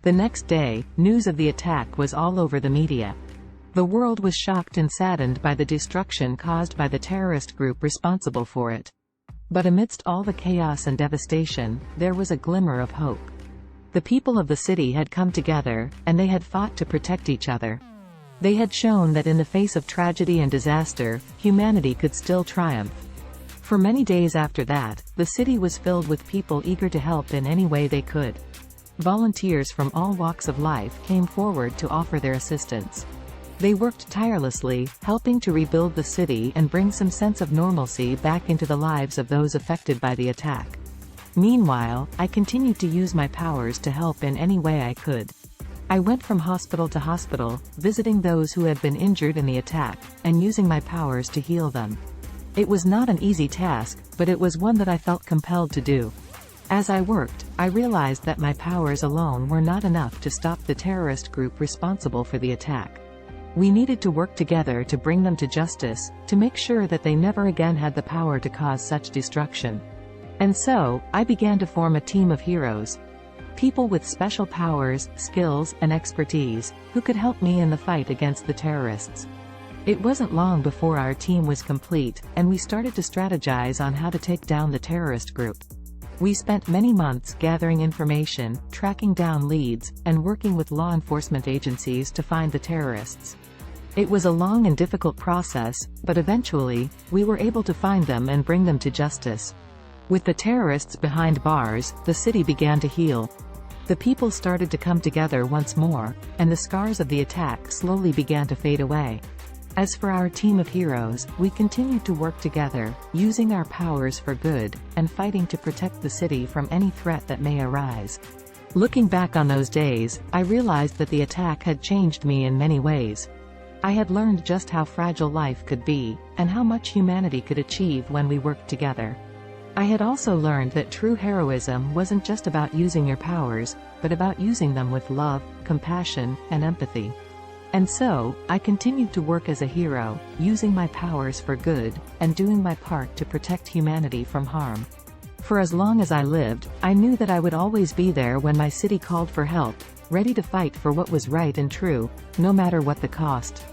The next day, news of the attack was all over the media. The world was shocked and saddened by the destruction caused by the terrorist group responsible for it. But amidst all the chaos and devastation, there was a glimmer of hope. The people of the city had come together, and they had fought to protect each other. They had shown that in the face of tragedy and disaster, humanity could still triumph. For many days after that, the city was filled with people eager to help in any way they could. Volunteers from all walks of life came forward to offer their assistance. They worked tirelessly, helping to rebuild the city and bring some sense of normalcy back into the lives of those affected by the attack. Meanwhile, I continued to use my powers to help in any way I could. I went from hospital to hospital, visiting those who had been injured in the attack, and using my powers to heal them. It was not an easy task, but it was one that I felt compelled to do. As I worked, I realized that my powers alone were not enough to stop the terrorist group responsible for the attack. We needed to work together to bring them to justice, to make sure that they never again had the power to cause such destruction. And so, I began to form a team of heroes. People with special powers, skills, and expertise, who could help me in the fight against the terrorists. It wasn't long before our team was complete, and we started to strategize on how to take down the terrorist group. We spent many months gathering information, tracking down leads, and working with law enforcement agencies to find the terrorists. It was a long and difficult process, but eventually, we were able to find them and bring them to justice. With the terrorists behind bars, the city began to heal. The people started to come together once more, and the scars of the attack slowly began to fade away. As for our team of heroes, we continued to work together, using our powers for good, and fighting to protect the city from any threat that may arise. Looking back on those days, I realized that the attack had changed me in many ways. I had learned just how fragile life could be, and how much humanity could achieve when we worked together. I had also learned that true heroism wasn't just about using your powers, but about using them with love, compassion, and empathy. And so, I continued to work as a hero, using my powers for good, and doing my part to protect humanity from harm. For as long as I lived, I knew that I would always be there when my city called for help, ready to fight for what was right and true, no matter what the cost.